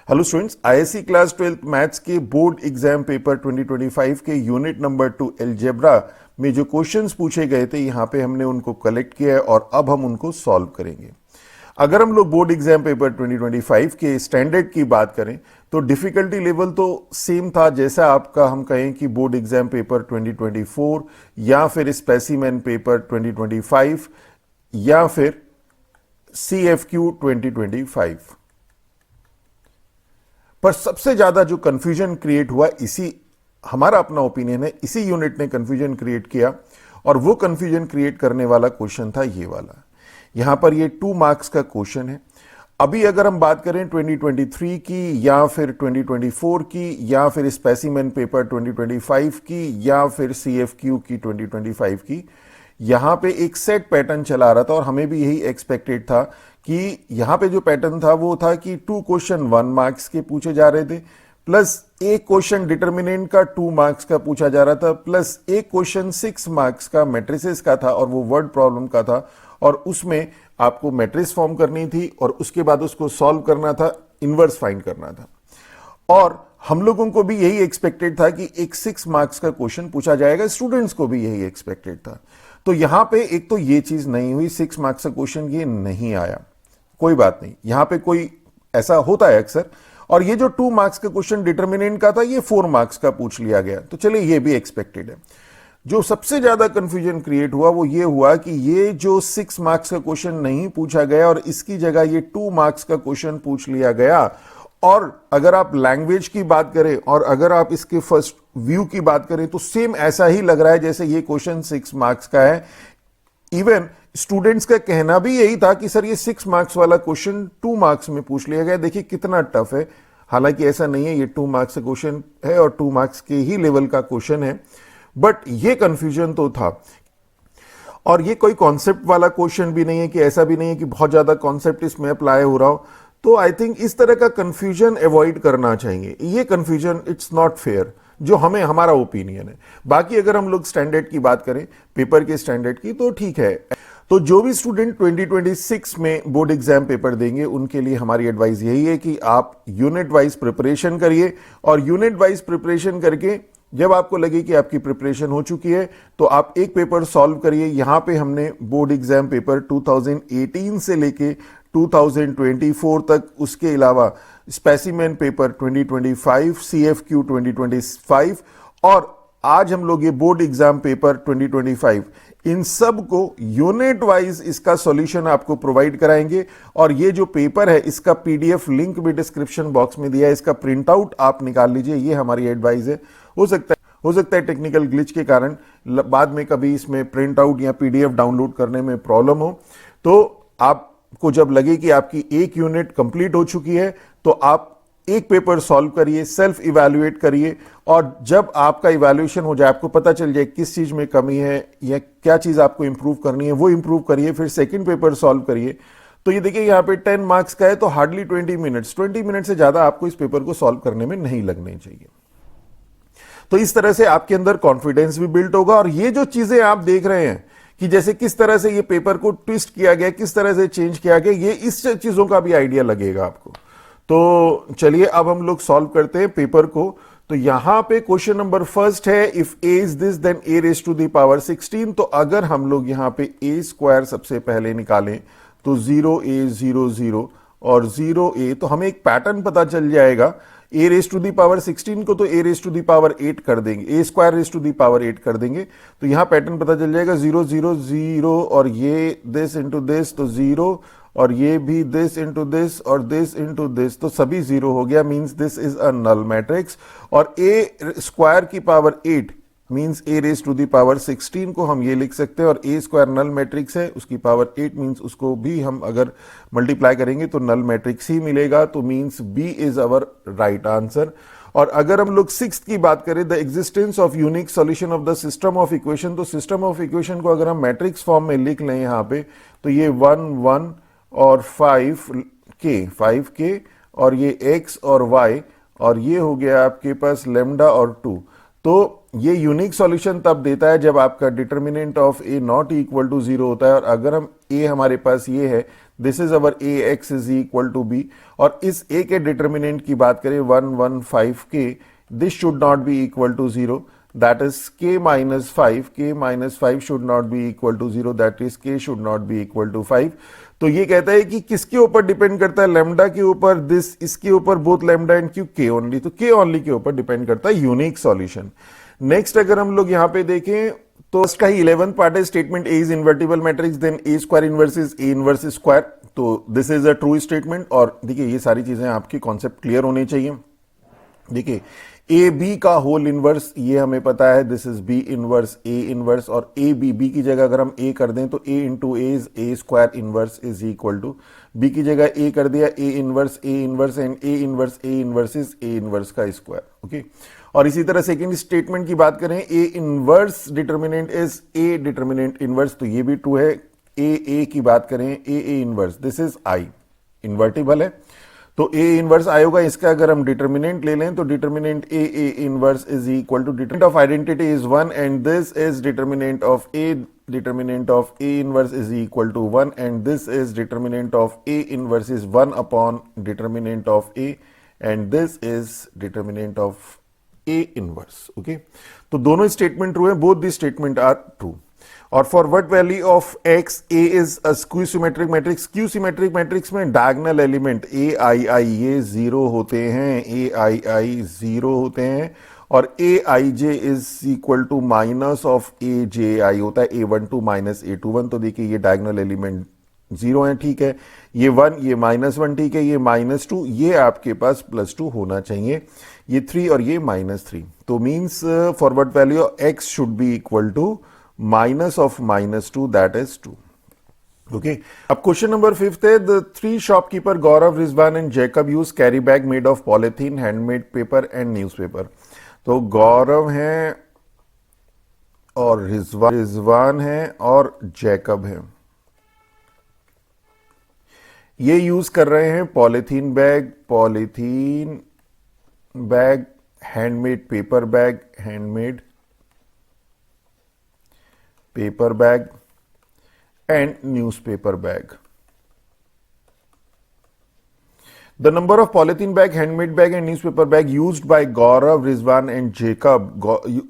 Hello students, ISC class 12th maths के board exam paper 2025 के unit number 2 algebra में जो क्वेश्चंस पूछे गए थे यहाँ पे हमने उनको कलेक्ट किया है और अब हम उनको सॉल्व करेंगे। अगर हम लोग बोर्ड एग्जाम पेपर 2025 के स्टैंडर्ड की बात करें तो डिफिकल्टी लेवल तो सेम था जैसा आपका हम कहें कि बोर्ड एग्जाम पेपर 2024 या फिर स्पेसिमेन पेपर 2025 या फिर CFQ 2025। पर सबसे ज्यादा जो कंफ्यूजन क्रिएट हुआ हमारा अपना ओपिनियन है, इसी यूनिट ने कंफ्यूजन क्रिएट किया और वो कंफ्यूजन क्रिएट करने वाला क्वेश्चन था ये वाला। यहां पर ये 2 मार्क्स का क्वेश्चन है। अभी अगर हम बात करें 2023 की या फिर 2024 की या फिर स्पेसिमेन पेपर 2025 की या फिर CFQ की 2025 की, यहां पे एक सेट पैटर्न चला रहा था और हमें भी यही एक्सपेक्टेड था कि यहां पे जो पैटर्न था वो था कि 2 क्वेश्चन 1 मार्क्स के पूछे जा रहे थे, प्लस एक क्वेश्चन डिटर्मिनेंट का 2 मार्क्स का पूछा जा रहा था, प्लस एक क्वेश्चन 6 मार्क्स का मैट्रिसेस का था और वो वर्ड प्रॉब्लम का था और उसमें आपको मैट्रिक्स फॉर्म करनी थी और उसके बाद उसको सॉल्व करना था, इनवर्स फाइंड करना था। और हम लोगों को भी यही एक्सपेक्टेड था कि एक 6 मार्क्स का क्वेश्चन पूछा जाएगा, स्टूडेंट्स को भी यही एक्सपेक्टेड था। तो यहां पे एक तो ये चीज नहीं हुई, 6 मार्क्स का क्वेश्चन ये नहीं आया, कोई बात नहीं, यहां पे कोई ऐसा होता है अक्सर। और ये जो 2 मार्क्स का क्वेश्चन डिटर्मिनेंट का था ये 4 मार्क्स का पूछ लिया गया, तो चलिए ये भी एक्सपेक्टेड है। जो सबसे ज्यादा कंफ्यूजन क्रिएट हुआ वो ये हुआ कि ये जो 6 मार्क्स का क्वेश्चन नहीं पूछा गया और इसकी जगह ये 2 मार्क्स का क्वेश्चन पूछ लिया गया। और अगर आप लैंग्वेज की बात करें और अगर आप इसके फर्स्ट व्यू की बात करें तो सेम ऐसा ही लग रहा है जैसे ये क्वेश्चन 6 मार्क्स का है। इवन स्टूडेंट्स का कहना भी यही था कि सर ये 6 मार्क्स वाला क्वेश्चन 2 मार्क्स में पूछ लिया गया, देखिए कितना टफ है। हालांकि ऐसा नहीं है, ये 2 मार्क्स का क्वेश्चन है और 2 मार्क्स के ही लेवल का क्वेश्चन है, बट ये कंफ्यूजन तो था। और ये कोई कॉन्सेप्ट वाला क्वेश्चन भी नहीं है कि ऐसा भी नहीं है कि बहुत ज्यादा कॉन्सेप्ट इसमें अप्लाई हो रहा हो। तो आई थिंक इस तरह का कंफ्यूजन अवॉइड करना चाहिए। ये कंफ्यूजन इट्स नॉट फेयर, जो हमारा ओपिनियन है। बाकी अगर हम लोग स्टैंडर्ड की बात करें, पेपर के स्टैंडर्ड की, तो ठीक है। तो जो भी स्टूडेंट 2026 में बोर्ड एग्जाम पेपर देंगे उनके लिए हमारी एडवाइस यही है कि आप यूनिट वाइज प्रिपरेशन करिए और यूनिट वाइज प्रिपरेशन करके जब आपको लगे कि आपकी प्रिपरेशन हो चुकी है तो आप एक पेपर सॉल्व करिए। यहां पे हमने बोर्ड एग्जाम पेपर 2018 से लेके 2024 तक, उसके अलावा स्पेसिमेन पेपर 2025, CFQ 2025 और आज हम लोग ये बोर्ड एग्जाम पेपर 2025, इन सब को यूनिट वाइज इसका सॉल्यूशन आपको प्रोवाइड कराएंगे। और ये जो पेपर है इसका PDF लिंक भी डिस्क्रिप्शन बॉक्स में दिया है, इसका प्रिंट आउट आप निकाल लीजिए, ये हमारी एडवाइस है। हो सकता है टेक्निकल ग्लिच के कारण बाद में कभी इसमें प्रिंट आउट या PDF डाउनलोड करने में प्रॉब्लम हो, तो आपको जब लगे कि आपकी एक यूनिट कंप्लीट हो चुकी है तो आप एक पेपर सॉल्व करिए, सेल्फ इवैल्यूएट करिए और जब आपका इवैल्यूएशन हो जाए, आपको पता चल जाए किस चीज में कमी है या क्या चीज आपको इंप्रूव करनी है, वो इंप्रूव करिए, फिर सेकंड पेपर सॉल्व करिए। तो ये देखिए यहाँ पे 10 मार्क्स का है तो हार्डली 20 मिनट से ज्यादा आपको इस पेपर को सॉल्व करने में नहीं लगने चाहिए। तो इस तरह से आपके अंदर कॉन्फिडेंस भी बिल्ड होगा। और ये जो चीजें आप देख रहे हैं कि जैसे किस तरह से ये पेपर को ट्विस्ट किया गया, किस तरह से चेंज किया गया, ये इस चीजों का भी आइडिया लगेगा आपको। तो चलिए अब हम लोग सॉल्व करते हैं पेपर को। तो यहां पे क्वेश्चन नंबर फर्स्ट है, if a is this then a raise to the power 16। तो अगर हम लोग यहां पे a स्क्वायर सबसे पहले निकालें तो 0a 0 0 और 0a, तो हमें एक पैटर्न पता चल जाएगा। a raise to the power 16 को तो a raise to the power 8 कर देंगे, a square raise to the power 8 कर देंगे, तो यहां पैटर्न पता चल जाएगा 0 0 0 और ये दिस इंटू दिस तो 0 और ये भी दिस इंटू दिस और दिस इंटू दिस, तो सभी 0 हो गया, means this is a null matrix. और a स्क्वायर की power 8 means a raise to the power 16 को हम ये लिख सकते हैं और a स्क्वायर नल मैट्रिक्स है, उसकी पावर 8 मींस उसको भी हम अगर मल्टीप्लाई करेंगे तो नल मैट्रिक्स ही मिलेगा, तो means B is our right answer. और अगर हम लोग 6th की बात करें, the existence of unique solution of the system of equation, तो सिस्टम ऑफ इक्वेशन को अगर हम मैट्रिक्स फॉर्म में लिख लें यहाँ पे तो ये 1 1 और 5 के और ये x और y और ये हो गया आपके पास लैम्डा और 2। तो ये यूनिक सॉल्यूशन तब देता है जब आपका determinant of a not equal to 0 होता है। और अगर हम a हमारे पास ये है this is our A X is equal to B, और इस ए के डिटर्मिनेंट की बात करें 115 के, this should not be equal to 0, that is k minus 5 should not be equal to 0, that is k should not be equal to 5. तो ये कहता है कि किसके ऊपर डिपेंड करता है, लैम्डा के ऊपर, दिस इसके ऊपर, बोथ लैम्डा एंड क्यू, के ओनली, तो के ओनली के ऊपर डिपेंड करता है, यूनिक सॉल्यूशन. नेक्स्ट अगर हम लोग यहां पे देखें तो इसका ही 11th पार्ट है, statement A is invertible matrix, then A square inverse is A inverse square. तो this is a true statement. और देखिए ये सारी चीजें आपकी कॉन्सेप्ट क्लियर होने चाहिए. देखिए ए बी का होल इनवर्स ये हमें पता है, this is B inverse A inverse, और ए बी की जगह अगर हम ए कर दें तो A into A is A square inverse is equal to, B की जगह ए कर दिया A inverse and A inverse is A inverse का स्क्वायर. ओके, और इसी तरह सेकंड स्टेटमेंट की बात करें, A inverse determinant is A determinant inverse, तो ये भी ट्रू है. ए की बात करें, A inverse, this is I, invertible है, तो ए इनवर्स आई होगा. इसका अगर हम डिटर्मिनेंट ले लें तो determinant A inverse is equal to, determinant of identity is 1 and this is determinant of A inverse is equal to 1 and this is determinant of A inverse is 1 upon determinant of A and this is determinant of A inverse. Okay, तो दोनों statement true है, both the statement are true. और for what value of x, A is a skew symmetric matrix. Skew symmetric matrix में diagonal element ए आई ये zero होते हैं, ए आई zero होते हैं, और A i j is equal to minus of A j i होता है, A12 माइनस A21. तो देखिए ये डायगोनल एलिमेंट जीरो है, ठीक है, ये 1, ये -1, ठीक है, ये -2, ये आपके पास +2 होना चाहिए, ये 3 और ये -3. तो means for what value X should be equal to minus of -2, that is 2. Okay. अब क्वेश्चन नंबर 5th है, the three shopkeeper Gaurav, Rizwan and Jacob use carry bag made of polythene, handmade paper and newspaper. तो गौरव है और रिजवान है और Jacob है, ये use कर रहे हैं polythene bag, handmade paper bag and newspaper bag. The number of polythene bag, handmade bag and newspaper bag used by Gaurav, Rizwan and Jacob,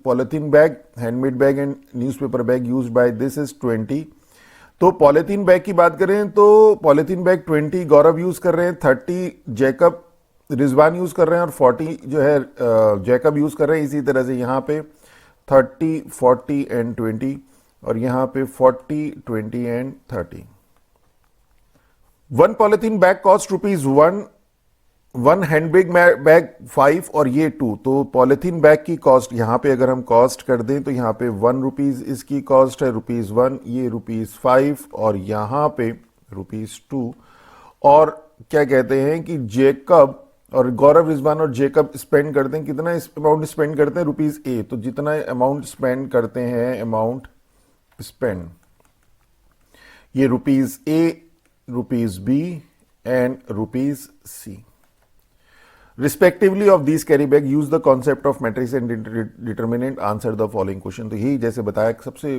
polythene bag, handmade bag and newspaper bag used by this is 20. तो polythene bag की बात करें तो polythene bag 20 गौरव use कर रहे हैं, 30 Jacob Rizwan use कर रहे हैं और 40 जो है जैकब यूज कर रहे हैं. इसी तरह से यहाँ पे 30, 40 एंड 20 और यहां पे 40, 20 and 30. One polythene bag cost ₹1, one handbag bag 5 और ये 2. तो पॉलिथीन बैग की कॉस्ट यहां पे अगर हम कॉस्ट कर दें तो यहां पे ₹1 इसकी कॉस्ट है, ₹1, ये ₹5 और यहां पे ₹2. और क्या कहते हैं कि जेकब और गौरव, रिजवान और जेकब स्पेंड करते हैं, कितना अमाउंट स्पेंड करते हैं, ₹A. तो जितना अमाउंट स्पेंड करते हैं, अमाउंट स्पेंड, ये ₹A, ₹B and ₹C respectively of these carry bag. Use the concept of matrix and determinant. Answer the following question. तो यही जैसे बताया, सबसे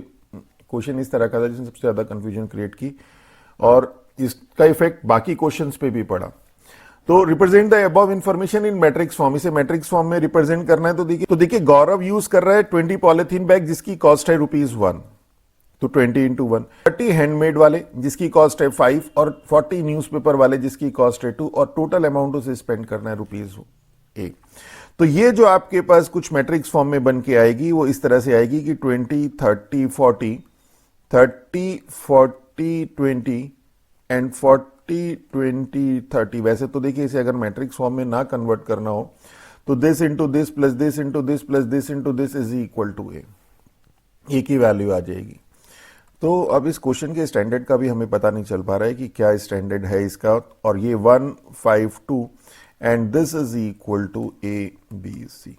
क्वेश्चन इस तरह का था जिसने सबसे ज्यादा कंफ्यूजन क्रिएट की और इसका इफेक्ट बाकी क्वेश्चंस पे भी पड़ा. तो represent the above information in matrix form, इसे मैट्रिक्स फॉर्म में रिप्रेजेंट करना है. तो देखिए गौरव यूज कर रहा है 20 पॉलिथीन बैग जिसकी कॉस्ट है ₹1, तो 20 into 1. 30 हैंडमेड वाले जिसकी कॉस्ट है 5 और 40 न्यूज़पेपर वाले जिसकी कॉस्ट है 2 और टोटल अमाउंट उसे स्पेंड करना है ₹1. तो ये जो आपके पास कुछ मैट्रिक्स फॉर्म में बन के आएगी वो इस तरह से आएगी कि 20, 30, 40, 30, 40, 20 एंड 40, 20, 30. वैसे तो देखिए इसे अगर मैट्रिक्स फॉर्म में ना कन्वर्ट करना हो तो this into this plus this into this plus this into this is equal to A की वैल्यू आ जाएगी. तो अब इस क्वेश्चन के स्टैंडर्ड का भी हमें पता नहीं चल पा रहा है कि क्या स्टैंडर्ड है इसका, और ये 152 and this is equal to ABC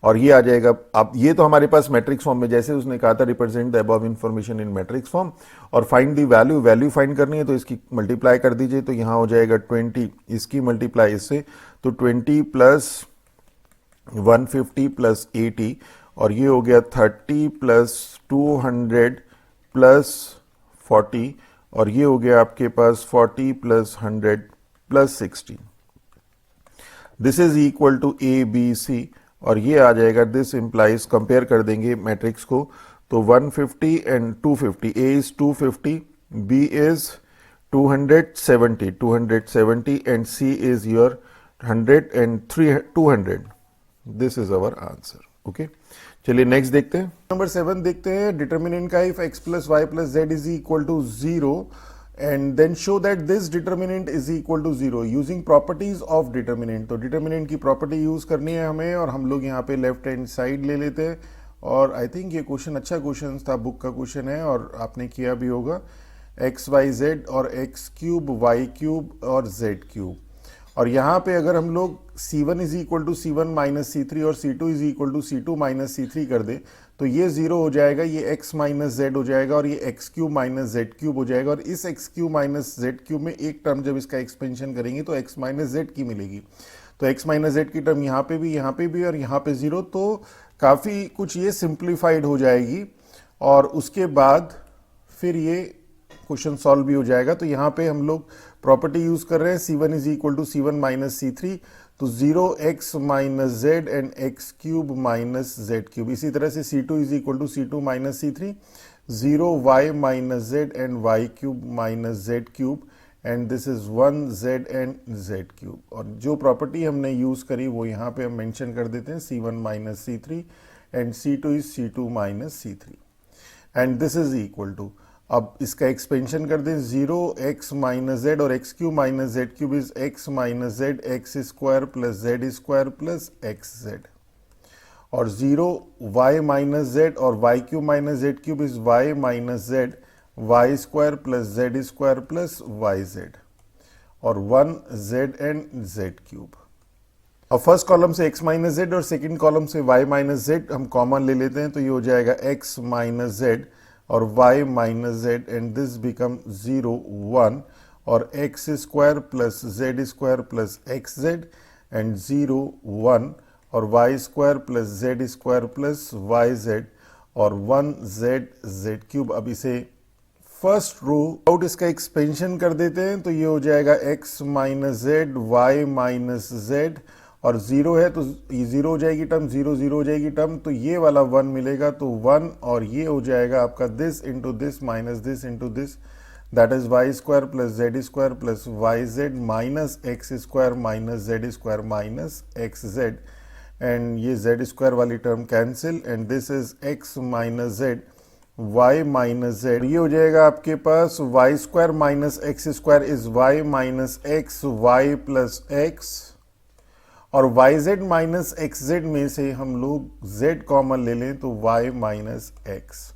और ये आ जाएगा. अब ये तो हमारे पास मैट्रिक्स फॉर्म में, जैसे उसने कहा था represent the above information in matrix form और फाइंड द वैल्यू फाइंड करनी है तो इसकी मल्टीप्लाई कर दीजिए. तो यहां हो जाएगा 20, इसकी मल्टीप्लाई इससे, तो 20 प्लस 150 प्लस 80 और ये हो गया 30 प्लस 200 प्लस 40 और ये हो गया आपके पास 40 plus 100 plus 60। This is equal to A B C, और ये आ जाएगा, दिस इंप्लाइज, कंपेयर कर देंगे मैट्रिक्स को, तो 150 and 250, A is 250, B is 270 and C is your 100 and 200। This is our answer. Okay, चलिए नेक्स्ट देखते हैं। नंबर 7 देखते हैं। डिटर्मिनेंट का if x plus y plus z is equal to 0 and then show that this determinant is equal to 0 using properties of determinant. तो determinant की property use करनी है हमें, और हम लोग यहाँ पे लेफ्ट हैंड साइड ले लेते हैं। और आई थिंक ये क्वेश्चन अच्छा क्वेश्चन था, बुक का क्वेश्चन है और आपने किया भी होगा। एक्स वाई जेड और एक्स क्यूब वाई क्यूब और जेड क्यूब, और यहाँ पे अगर हम लोग c1 is equal to c1 minus c3 और c2 is equal to c2 minus c3 कर दे, तो ये 0 हो जाएगा, ये x माइनस जेड हो जाएगा, और ये x cube minus z cube हो जाएगा। और इस x cube minus z cube में एक टर्म जब इसका एक्सपेंशन करेंगे तो x माइनस जेड की मिलेगी। तो x माइनस जेड की टर्म यहाँ पे भी और यहाँ पे 0, तो काफ़ी कुछ ये सिंप्लीफाइड हो जाएगी, और उसके बाद फिर ये क्वेश्चन सॉल्व भी हो जाएगा। तो यहाँ पे हम लोग प्रॉपर्टी यूज कर रहे हैं, c1 is equal to c1 minus c3, तो 0x minus z and x cube minus z cube. इसी तरह से c2 is equal to c2 minus c3, 0y minus z and y cube minus z cube, and this is 1z and z cube. और जो property हमने use करी वो यहाँ पे हम मेंशन कर देते हैं, c1 minus c3 and c2 is c2 minus c3, and this is equal to, अब इसका एक्सपेंशन कर दें, 0x माइनस जेड और x cube minus z cube is x minus z x square plus z square plus x z, और 0y minus z और y cube minus z cube is y minus z y square plus z square plus y z, और 1z and z cube. अब first column से x minus z और second column से y minus z हम common ले लेते हैं, तो ये हो जाएगा x माइनस जेड और y minus z, and this become 0 1, और x square plus z square plus x z, and 0 1, और y square plus z square plus y z, और 1z जेड क्यूब। अब इसे फर्स्ट रो आउट इसका expansion कर देते हैं, तो ये हो जाएगा x minus z y minus z, और 0 है तो ये 0 हो जाएगी टर्म, 0 0 हो जाएगी टर्म, तो ये वाला 1 मिलेगा, तो 1, और ये हो जाएगा आपका this into this minus this into this, that is y square plus z square plus y z minus x square minus z square minus x z, and ये जेड स्क्वायर वाली term cancel, and this is x minus z y minus z. ये हो जाएगा आपके पास y square minus x square is y minus x y plus x, और y z minus x z में से हम लोग जेड कॉमन ले लें तो वाई माइनस एक्स,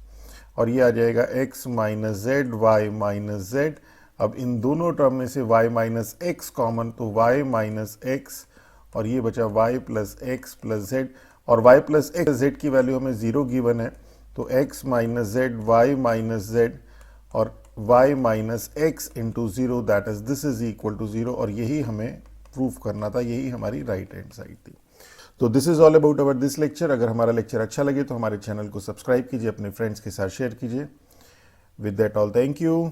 और ये आ जाएगा x minus z y minus z. अब इन दोनों टर्म में से वाई माइनस एक्स कॉमन, तो वाई माइनस एक्स, और ये बचा y plus x plus z, और वाई प्लस एक्स जेड की वैल्यू हमें 0 गिवन है, तो x minus z y minus z और y minus x into 0, that is this is equal to 0, और यही हमें प्रूफ करना था, यही हमारी राइट हैंड साइड थी। तो this is all about our this lecture. अगर हमारा लेक्चर अच्छा लगे तो हमारे चैनल को सब्सक्राइब कीजिए, अपने फ्रेंड्स के साथ शेयर कीजिए। With that all, thank you.